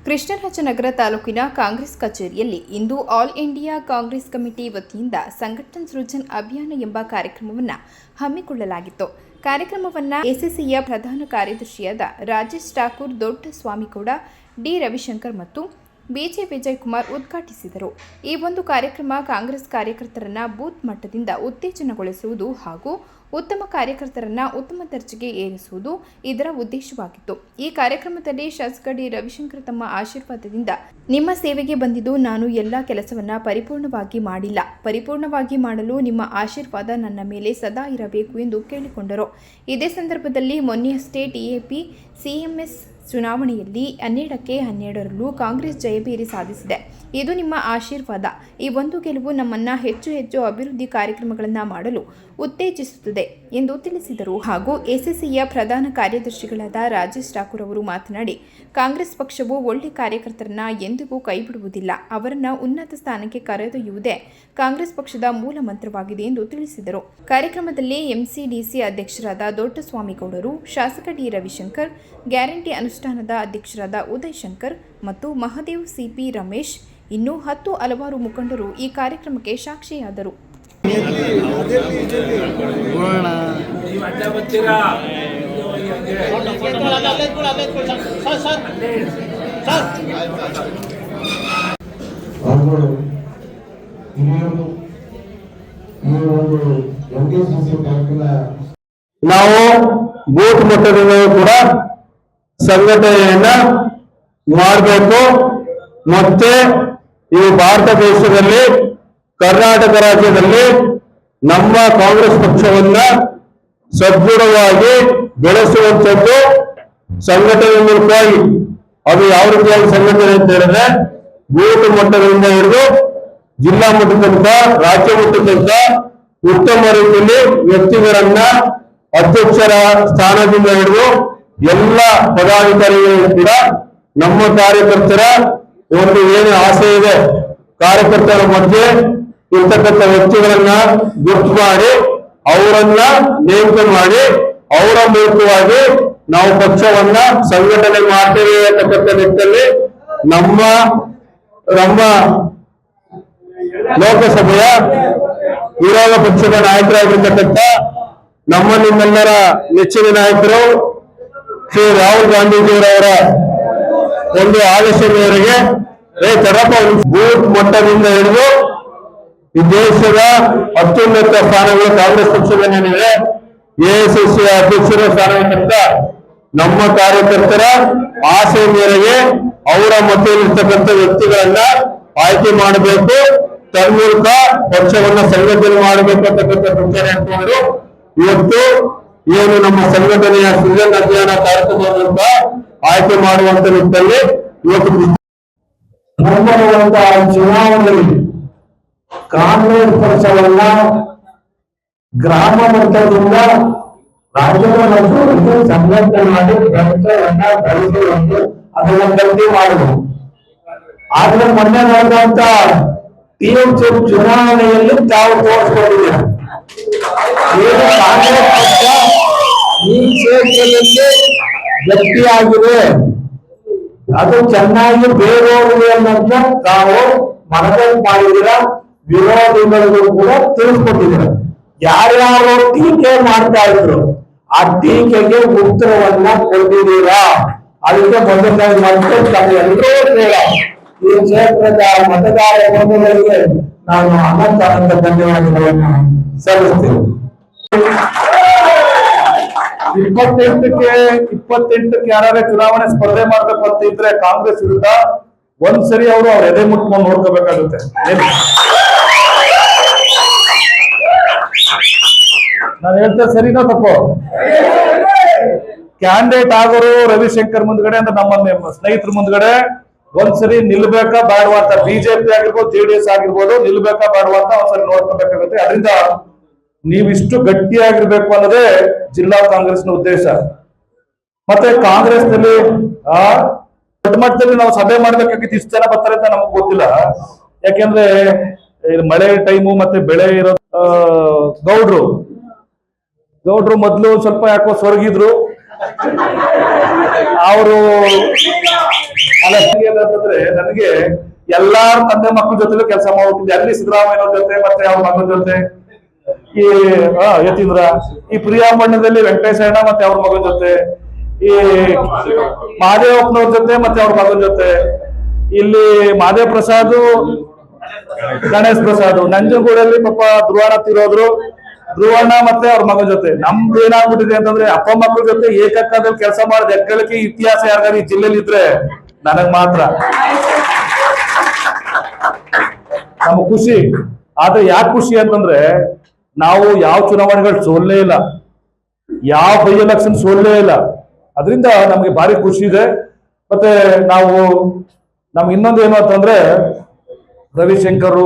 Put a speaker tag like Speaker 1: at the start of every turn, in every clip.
Speaker 1: ಕೃಷ್ಣರಾಜನಗರ ತಾಲೂಕಿನ ಕಾಂಗ್ರೆಸ್ ಕಚೇರಿಯಲ್ಲಿ ಇಂದು all India Congress committee ವತಿಯಿಂದ ಸಂಘಟನ್ ಸೃಜನ್ ಅಭಿಯಾನ ಎಂಬ ಕಾರ್ಯಕ್ರಮವನ್ನು ಹಮ್ಮಿಕೊಳ್ಳಲಾಗಿತ್ತು. ಕಾರ್ಯಕ್ರಮವನ್ನು ಎಸಿಸಿಯ ಪ್ರಧಾನ ಕಾರ್ಯದರ್ಶಿಯಾದ ರಾಜೇಶ್ ಠಾಕೂರ್, ದೊಡ್ಡ ಸ್ವಾಮಿಗೌಡ, ಡಿ ರವಿಶಂಕರ್ ಮತ್ತು ಬಿಜೆ ವಿಜಯಕುಮಾರ್ ಉದ್ಘಾಟಿಸಿದರು. ಈ ಒಂದು ಕಾರ್ಯಕ್ರಮ ಕಾಂಗ್ರೆಸ್ ಕಾರ್ಯಕರ್ತರನ್ನ ಬೂತ್ ಮಟ್ಟದಿಂದ ಉತ್ತೇಜನಗೊಳಿಸುವುದು ಹಾಗೂ ಉತ್ತಮ ಕಾರ್ಯಕರ್ತರನ್ನ ಉತ್ತಮ ದರ್ಜೆಗೆ ಏರಿಸುವುದು ಇದರ ಉದ್ದೇಶವಾಗಿತ್ತು. ಈ ಕಾರ್ಯಕ್ರಮದಲ್ಲಿ ಶಾಸಕ ಡಿ ರವಿಶಂಕರ್ ತಮ್ಮ ಆಶೀರ್ವಾದದಿಂದ ನಿಮ್ಮ ಸೇವೆಗೆ ಬಂದಿದ್ದು ನಾನು ಎಲ್ಲ ಕೆಲಸವನ್ನ ಪರಿಪೂರ್ಣವಾಗಿ ಮಾಡಿಲ್ಲ, ಪರಿಪೂರ್ಣವಾಗಿ ಮಾಡಲು ನಿಮ್ಮ ಆಶೀರ್ವಾದ ನನ್ನ ಮೇಲೆ ಸದಾ ಇರಬೇಕು ಎಂದು ಕೇಳಿಕೊಂಡರು. ಇದೇ ಸಂದರ್ಭದಲ್ಲಿ ಮೊನ್ನೆಯಷ್ಟೇ ಟಿಎಪಿ ಸಿಎಂಎಸ್ ಚುನಾವಣೆಯಲ್ಲಿ 12ಕ್ಕೆ 12ರಲ್ಲೂ ಕಾಂಗ್ರೆಸ್ ಜಯಭೇರಿ ಸಾಧಿಸಿದೆ. ಇದು ನಿಮ್ಮ ಆಶೀರ್ವಾದ. ಈ ಒಂದು ಗೆಲುವು ನಮ್ಮನ್ನು ಹೆಚ್ಚು ಹೆಚ್ಚು ಅಭಿವೃದ್ಧಿ ಕಾರ್ಯಕ್ರಮಗಳನ್ನು ಮಾಡಲು ಉತ್ತೇಜಿಸುತ್ತದೆ ಎಂದು ತಿಳಿಸಿದರು. ಹಾಗೂ ಎಸಿಸಿಯ ಪ್ರಧಾನ ಕಾರ್ಯದರ್ಶಿಗಳಾದ ರಾಜೇಶ್ ಠಾಕೂರ್ ಅವರು ಮಾತನಾಡಿ, ಕಾಂಗ್ರೆಸ್ ಪಕ್ಷವು ಒಳ್ಳೆ ಕಾರ್ಯಕರ್ತರನ್ನ ಎಂದಿಗೂ ಕೈಬಿಡುವುದಿಲ್ಲ, ಅವರನ್ನು ಉನ್ನತ ಸ್ಥಾನಕ್ಕೆ ಕರೆದೊಯ್ಯುವುದೇ ಕಾಂಗ್ರೆಸ್ ಪಕ್ಷದ ಮೂಲ ಮಂತ್ರವಾಗಿದೆ ಎಂದು ತಿಳಿಸಿದರು. ಕಾರ್ಯಕ್ರಮದಲ್ಲಿ ಎಂಸಿಡಿಸಿ ಅಧ್ಯಕ್ಷರಾದ ದೊಡ್ಡ ಸ್ವಾಮಿಗೌಡರು, ಶಾಸಕ ಡಿ ರವಿಶಂಕರ್, ಗ್ಯಾರಂಟಿ ಅನುಷ್ಠಾನದ ಅಧ್ಯಕ್ಷರಾದ ಉದಯ್ ಶಂಕರ್ ಮತ್ತು ಮಹದೇವ್ ಸಿಪಿ ರಮೇಶ್, ಇನ್ನೂ ಹಲವಾರು ಮುಖಂಡರು ಈ ಕಾರ್ಯಕ್ರಮಕ್ಕೆ ಸಾಕ್ಷಿಯಾದರು.
Speaker 2: ನಾವು ಬೂತ್ ಮಟ್ಟದಿಂದ ಕೂಡ ಸಂಘಟನೆಯನ್ನ ಮಾಡಬೇಕು. ಮತ್ತೆ ಈ ಭಾರತ ದೇಶದಲ್ಲಿ, ಕರ್ನಾಟಕ ರಾಜ್ಯದಲ್ಲಿ ನಮ್ಮ ಕಾಂಗ್ರೆಸ್ ಪಕ್ಷವನ್ನ ಸದೃಢವಾಗಿ ಬೆಳೆಸುವಂಥದ್ದು ಸಂಘಟನೆ ಮೂಲಕವಾಗಿ. ಅದು ಯಾವ ರೀತಿಯಾಗಿ ಸಂಘಟನೆ ಅಂತ ಹೇಳಿದ್ರೆ, ಬೂತ್ ಮಟ್ಟದಿಂದ ಹಿಡಿದು ಜಿಲ್ಲಾ ಮಟ್ಟದ ತನಕ, ರಾಜ್ಯ ಮಟ್ಟದ ತನಕ ಉತ್ತಮ ರೀತಿಯಲ್ಲಿ ವ್ಯಕ್ತಿಗಳನ್ನ ಅಧ್ಯಕ್ಷರ ಸ್ಥಾನದಿಂದ ಹಿಡಿದು ಎಲ್ಲ ಪದಾಧಿಕಾರಿಗಳು ಕೂಡ ನಮ್ಮ ಕಾರ್ಯಕರ್ತರ ಒಂದು ಏನು ಆಸೆ ಇದೆ, ಕಾರ್ಯಕರ್ತರ ಮಧ್ಯೆ ಇರ್ತಕ್ಕಂಥ ವ್ಯಕ್ತಿಗಳನ್ನ ಗುರ್ತು ಮಾಡಿ ಅವರನ್ನ ನೇಮಕ ಮಾಡಿ ಅವರ ಮೂಲಕವಾಗಿ ನಾವು ಪಕ್ಷವನ್ನ ಸಂಘಟನೆ ಮಾಡ್ತೇವೆ ಅಂತಕ್ಕಂಥ ನಿಟ್ಟಿನಲ್ಲಿ ನಮ್ಮ ಲೋಕಸಭೆಯ ವಿರೋಧ ಪಕ್ಷದ ನಾಯಕರಾಗಿರ್ತಕ್ಕಂಥ ನಿಮ್ಮೆಲ್ಲರ ನೆಚ್ಚಿನ ನಾಯಕರು ಶ್ರೀ ರಾಹುಲ್ ಗಾಂಧೀಜಿಯವರವರ ಒಂದು ಆದೇಶದ ಮೇರೆಗೆ ಬೂತ್ ಮಟ್ಟದಿಂದ ಹಿಡಿದು ಈ ದೇಶದ ಅತ್ಯುನ್ನತ ಸ್ಥಾನಗಳು ಕಾಂಗ್ರೆಸ್ ಪಕ್ಷದಲ್ಲಿದೆ. ಎಐಸಿಸಿ ಅಧ್ಯಕ್ಷರ ಸ್ಥಾನಕ್ಕಿಂತ ನಮ್ಮ ಕಾರ್ಯಕರ್ತರ ಆಸೆ ಮೇರೆಗೆ ಅವರ ಮಧ್ಯದಲ್ಲಿರ್ತಕ್ಕಂಥ ವ್ಯಕ್ತಿಗಳನ್ನ ಆಯ್ಕೆ ಮಾಡಬೇಕು, ತನ್ಮೂಲಕ ಪಕ್ಷವನ್ನ ಸಂಘಟನೆ ಮಾಡಬೇಕು ಅಂತಕ್ಕಂಥ ಸೂಚನೆ ಹಾಕೊಂಡು ಇವತ್ತು ಏನು ನಮ್ಮ ಸಂಘಟನೆಯ ಸೃಜನ್ ಅಭಿಯಾನ ಕಾರ್ಯಕ್ರಮದಿಂದ ಆಯ್ಕೆ ಮಾಡುವಂತ ನಿಟ್ಟಿನಲ್ಲಿ ಇವತ್ತು ಮುಂಬರುವಂತಹ ಚುನಾವಣೆಯಲ್ಲಿ ಕಾಂಗ್ರೆಸ್ ಪಕ್ಷವನ್ನ ಗ್ರಾಮ ಮಟ್ಟದಿಂದ ರಾಜ್ಯದ ಮಟ್ಟದಲ್ಲಿ ಸಂಘಟನೆ ಮಾಡಿ ಪಕ್ಷವನ್ನ ಬೆಳೆಸುವಂತೆ ಅದನ್ನ ಗಟ್ಟಿ ಮಾಡಬಹುದು. ಆದ್ರೆ ಮೊನ್ನೆ ನಡೆದಂತ ಟಿಎಂಸಿ ಚುನಾವಣೆಯಲ್ಲಿ ತಾವು ತೋರಿಸ್ಕೊಂಡಿದ್ದೀರ ಕಾಂಗ್ರೆಸ್ ಪಕ್ಷ ಈ ಕ್ಷೇತ್ರದಲ್ಲಿ ಗಟ್ಟಿಯಾಗಿದೆ, ಅದು ಚೆನ್ನಾಗಿ ಬೇರೋಗಿದೆ ಅನ್ನೋದನ್ನ ತಾವು ಮನದಟ್ಟು ಮಾಡಿದಿರ, ವಿರೋಧಿಗಳಿಗೂ ಕೂಡ ತಿಳಿಸ್ಕೊಟ್ಟಿದ್ದೀರ. ಯಾರ್ಯಾರು ಟೀಕೆ ಮಾಡ್ತಾ ಇದ್ರು ಆ ಟೀಕೆಗೆ ಉತ್ತರವನ್ನ ಕೊಟ್ಟಿದ್ದೀರಾ. ಅದಕ್ಕೆ ಮೊದಲನೇ ಮತ್ತೆ ಎಲ್ಲರೂ ಬೇಡ ಈ ಕ್ಷೇತ್ರದ ಮತದಾರ ಬಂಧುಗಳಿಗೆ ನಾನು ಅನಂತ ಧನ್ಯವಾದಗಳನ್ನು ಸಲ್ಲಿಸ್ತೇನೆ. 28ಕ್ಕೆ ಯಾರೇ ಚುನಾವಣೆ ಸ್ಪರ್ಧೆ ಮಾಡ್ಬೇಕು ಅಂತ ಇದ್ರೆ ಕಾಂಗ್ರೆಸ್ ವಿರುದ್ಧ ಒಂದ್ಸರಿ ಅವ್ರ ಎದೆ ಮುಟ್ಕೊಂಡು ನೋಡ್ಕೋಬೇಕಾಗುತ್ತೆ. ನಾನು ಹೇಳ್ತೇನೆ, ಸರಿನೋ ತಪ್ಪು? ಕ್ಯಾಂಡಿಡೇಟ್ ಆಗೋರು ರವಿಶಂಕರ್ ಮುಂದ್ಗಡೆ ಅಂದ್ರೆ ನಮ್ಮ ಸ್ನೇಹಿತರ ಮುಂದ್ಗಡೆ ಒಂದ್ಸರಿ ನಿಲ್ಬೇಕಾ ಬೇಡವಾ ಅಂತ, ಬಿಜೆಪಿ ಆಗಿರ್ಬೋದು ಜೆಡಿಎಸ್ ಆಗಿರ್ಬೋದು, ನಿಲ್ಬೇಕಾ ಬೇಡವಾ ಅಂತ ಒಂದ್ಸರಿ ನೋಡ್ಕೋಬೇಕಾಗುತ್ತೆ. ಅದರಿಂದ ನೀವಿಷ್ಟು ಗಟ್ಟಿಯಾಗಿರ್ಬೇಕು ಅನ್ನೋದೇ ಜಿಲ್ಲಾ ಕಾಂಗ್ರೆಸ್ನ ಉದ್ದೇಶ. ಮತ್ತೆ ಕಾಂಗ್ರೆಸ್ ನಲ್ಲಿ ದೊಡ್ಡ ಮಟ್ಟದಲ್ಲಿ ನಾವು ಸಭೆ ಮಾಡ್ಬೇಕಾಗಿತ್ತು. ಇಷ್ಟು ಜನ ಬರ್ತಾರೆ ಅಂತ ನಮಗ್ ಗೊತ್ತಿಲ್ಲ, ಯಾಕೆಂದ್ರೆ ಮಳೆ ಟೈಮು ಮತ್ತೆ ಬೆಳೆ ಇರೋ ಗೌಡ್ರು ಮೊದ್ಲು ಸ್ವಲ್ಪ ಯಾಕೋ ಸ್ವರ್ಗಿದ್ರು, ಅವರು ಏನಂತಂದ್ರೆ ನನಗೆ ಎಲ್ಲಾರ ತಂದೆ ಮಕ್ಕಳ ಜೊತೆಲೂ ಕೆಲಸ ಮಾಡ್ಬಿಟ್ಟಿದ್ದೆ. ಅಲ್ಲಿ ಸಿದ್ದರಾಮಯ್ಯ ಜೊತೆ ಮತ್ತೆ ಅವ್ರ ಮಗನ ಜೊತೆ, ಈ ಯತೀಂದ್ರ, ಈ ಪ್ರಿಯಾಮಣ್ಣದಲ್ಲಿ ವೆಂಕಟೇಶಣ್ಣ ಮತ್ತೆ ಅವ್ರ ಮಗನ ಜೊತೆ, ಈ ಮಹದೇವಪ್ಪನವ್ರ ಜೊತೆ ಮತ್ತೆ ಅವ್ರ ಮಗನ ಜೊತೆ, ಇಲ್ಲಿ ಮಹದೇವ್ ಪ್ರಸಾದ್, ಗಣೇಶ್ ಪ್ರಸಾದ್, ನಂಜನಗೂಡಲ್ಲಿ ಪಾಪ ಧ್ರುವಣ್ಣ ತಿರೋದ್ರು, ಧ್ರುವಣ್ಣ ಮತ್ತೆ ಅವ್ರ ಮಗನ ಜೊತೆ. ನಮ್ದು ಏನಾಗ್ಬಿಟ್ಟಿದೆ ಅಂತಂದ್ರೆ ಅಪ್ಪ ಮಕ್ಕಳ ಜೊತೆ ಏಕಕಾಲದಲ್ಲಿ ಕೆಲಸ ಮಾಡೋದು ಎಕ್ಕಳಿಕೆ ಇತಿಹಾಸ ಯಾರಿಗಾರು ಈ ಜಿಲ್ಲೆಲಿ ಇದ್ರೆ ನನಗ್ ಮಾತ್ರ. ನಮ್ ಖುಷಿ. ಆದ್ರೆ ಯಾಕೆ ಖುಷಿ ಅಂತಂದ್ರೆ ನಾವು ಯಾವ ಚುನಾವಣೆಗಳು ಸೋಲ್ಲೇ ಇಲ್ಲ, ಯಾವ ಬೈ ಎಲೆಕ್ಷನ್ ಸೋಲ್ಲೇ ಇಲ್ಲ. ಅದರಿಂದ ನಮ್ಗೆ ಭಾರಿ ಖುಷಿ ಇದೆ. ಮತ್ತೆ ನಮ್ಗೆ ಇನ್ನೊಂದು ಏನು ಅಂತಂದ್ರೆ ರವಿಶಂಕರ್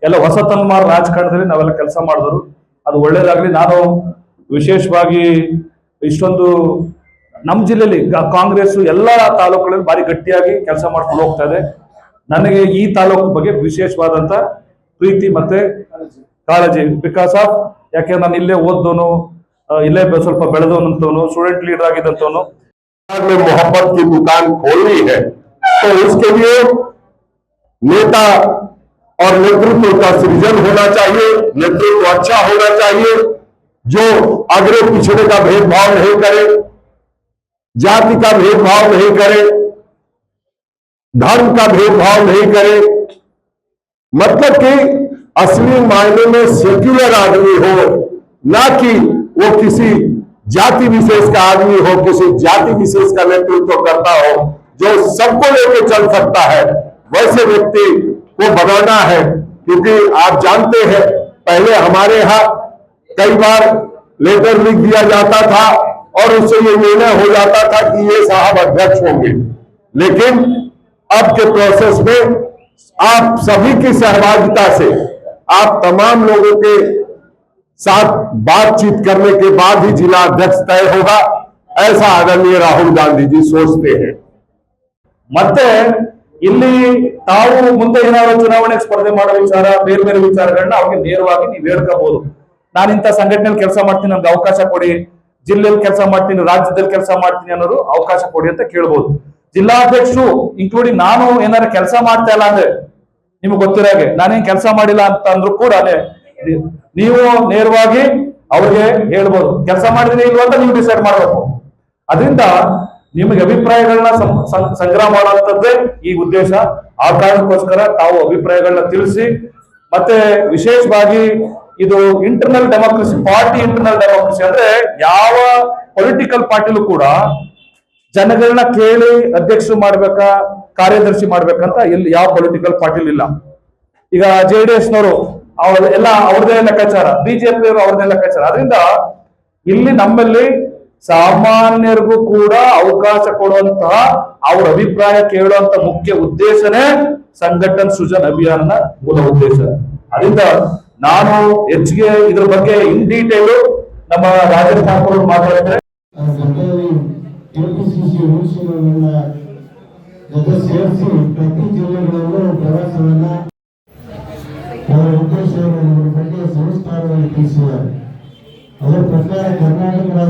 Speaker 2: ಎಲ್ಲ ಹೊಸ ತಲೆಮಾರು ರಾಜಕಾರಣದಲ್ಲಿ ನಾವೆಲ್ಲ ಕೆಲಸ ಮಾಡಿದ್ರು, ಅದು ಒಳ್ಳೇದಾಗ್ಲಿ. ನಾನು ವಿಶೇಷವಾಗಿ ಇಷ್ಟೊಂದು ನಮ್ಮ ಜಿಲ್ಲೆಯಲ್ಲಿ ಕಾಂಗ್ರೆಸ್ ಎಲ್ಲ ತಾಲೂಕುಗಳಲ್ಲಿ ಭಾರಿ ಗಟ್ಟಿಯಾಗಿ ಕೆಲಸ ಮಾಡ್ಕೊಂಡು ಹೋಗ್ತಾ ಇದೆ. ನನಗೆ ಈ ತಾಲೂಕು ಬಗ್ಗೆ ವಿಶೇಷವಾದಂತ ಪ್ರೀತಿ ಮತ್ತೆ ಕಾಳಜಿ. ಬಿಕಾಸ್ ಆಫ್ ಯಾಕೆ ನಾನು ಇಲ್ಲೇ ಓದ್ದವನು, ಇಲ್ಲೇ ಸ್ವಲ್ಪ ಬೆಳೆದವನಂತವನು, ಸ್ಟೂಡೆಂಟ್ ಲೀಡರ್ ಆಗಿದ್ದಂತವನು.
Speaker 3: मोहब्बत की दुकान खोलनी है तो उसके लिए नेता और नेतृत्व का सृजन होना चाहिए, नेतृत्व अच्छा होना चाहिए, जो अगड़े पिछड़े का भेदभाव नहीं करे, जाति का भेदभाव नहीं करे, धर्म का भेदभाव नहीं करे, मतलब कि असली मायने में सेक्युलर आदमी हो, ना कि वो किसी जाति विशेष का आदमी हो, किसी जाति विशेष का नेतृत्व करता हो, जो सबको लेकर चल सकता है, वैसे व्यक्ति को बनाना है। क्योंकि आप जानते हैं पहले हमारे यहाँ कई बार लेटर लिख दिया जाता था और उससे ये निर्णय हो जाता था कि ये साहब अध्यक्ष होंगे, लेकिन अब के प्रोसेस में आप सभी की सहभागिता से, आप तमाम लोगों के साथ बातचीत करने के बाद ही जिला अध्यक्ष तय होगा, ऐसा आदरणीय राहुल गांधी जी सोचते हैं।
Speaker 2: ಮತ್ತೆ ಇಲ್ಲಿ ತಾವು ಮುಂದೆ ಏನಾದ್ರು ಚುನಾವಣೆ ಸ್ಪರ್ಧೆ ಮಾಡೋ ವಿಚಾರ, ಬೇರೆ ಬೇರೆ ವಿಚಾರಗಳನ್ನ ಅವ್ರಿಗೆ ನೇರವಾಗಿ ನೀವು ಹೇಳ್ಕೋಬಹುದು. ನಾನು ಇಂಥ ಸಂಘಟನೆಯಲ್ಲಿ ಕೆಲಸ ಮಾಡ್ತೀನಿ, ನಮ್ಗೆ ಅವಕಾಶ ಕೊಡಿ, ಜಿಲ್ಲೆಯಲ್ಲಿ ಕೆಲಸ ಮಾಡ್ತೀನಿ, ರಾಜ್ಯದಲ್ಲಿ ಕೆಲಸ ಮಾಡ್ತೀನಿ ಅನ್ನೋರು ಅವಕಾಶ ಕೊಡಿ ಅಂತ ಕೇಳ್ಬೋದು. ಜಿಲ್ಲಾಧ್ಯಕ್ಷರು ಇನ್ಕ್ಲೂಡಿಂಗ್ ನಾನು ಏನಾದ್ರು ಕೆಲಸ ಮಾಡ್ತಾ ಇಲ್ಲ ಅಂದ್ರೆ ನಿಮ್ಗೆ ಗೊತ್ತಿರಾಗೆ, ನಾನೇನ್ ಕೆಲಸ ಮಾಡಿಲ್ಲ ಅಂತ ಅಂದ್ರೂ ಕೂಡ ನೀವು ನೇರವಾಗಿ ಅವ್ರಿಗೆ ಹೇಳ್ಬೋದು. ಕೆಲಸ ಮಾಡಿದ್ರೆ ಇಲ್ವಾ ಅಂತ ನೀವು ಡಿಸೈಡ್ ಮಾಡಬೇಕು. ಅದರಿಂದ ನಿಮಗೆ ಅಭಿಪ್ರಾಯಗಳನ್ನ ಸಂಗ್ರಹ ಮಾಡುವಂತದ್ದೇ ಈ ಉದ್ದೇಶ. ಆ ಕಾರಣಕ್ಕೋಸ್ಕರ ತಾವು ಅಭಿಪ್ರಾಯಗಳನ್ನ ತಿಳಿಸಿ, ಮತ್ತೆ ವಿಶೇಷವಾಗಿ ಇದು internal democracy, party internal democracy ಅಂದ್ರೆ ಯಾವ ಪೊಲಿಟಿಕಲ್ ಪಾರ್ಟಿಲೂ ಕೂಡ ಜನಗಳನ್ನ ಕೇಳಿ ಅಧ್ಯಕ್ಷರು ಮಾಡ್ಬೇಕಾ, ಕಾರ್ಯದರ್ಶಿ ಮಾಡ್ಬೇಕಂತ ಇಲ್ಲಿ ಯಾವ ಪೊಲಿಟಿಕಲ್ ಪಾರ್ಟಿಲಿ ಇಲ್ಲ. ಈಗ JDS ನವರು ಎಲ್ಲ ಅವ್ರದೇ ಲೆಕ್ಕಾಚಾರ, ಬಿಜೆಪಿ ಅವರು ಅವ್ರದೇ ಲೆಕ್ಕಾಚಾರ. ಅದರಿಂದ ಇಲ್ಲಿ ನಮ್ಮಲ್ಲಿ ಸಾಮಾನ್ಯರಿಗೂ ಕೂಡ ಅವಕಾಶ ಕೊಡುವಂತಹ, ಅವ್ರ ಅಭಿಪ್ರಾಯ ಕೇಳುವಂತ ಮುಖ್ಯ ಉದ್ದೇಶನೇ ಸಂಘಟನ್ ಸೃಜನ್ ಅಭಿಯಾನದ ಮೂಲ ಉದ್ದೇಶ. ಅದರಿಂದ ನಾನು ಹೆಚ್ಚಿಗೆ ಇದ್ರ ಬಗ್ಗೆ ಇನ್ ಡೀಟೇಲ್ ನಮ್ಮ ರಾಜೇಶ್ ಠಾಕೂರ್ ಮಾತಾಡಿದ್ರೆ
Speaker 4: ಸೇರಿಸಿ ಪ್ರತಿ ಜಿಲ್ಲೆಗಳಲ್ಲೂ ಪ್ರವಾಸವನ್ನ ಅವರ ಉದ್ದೇಶವನ್ನು ಬಗ್ಗೆ ಸಂಸ್ಥಾನದಲ್ಲಿ ತಿಳಿಸಿದ್ದಾರೆ. ಅದರ ಪ್ರಕಾರ ಕರ್ನಾಟಕ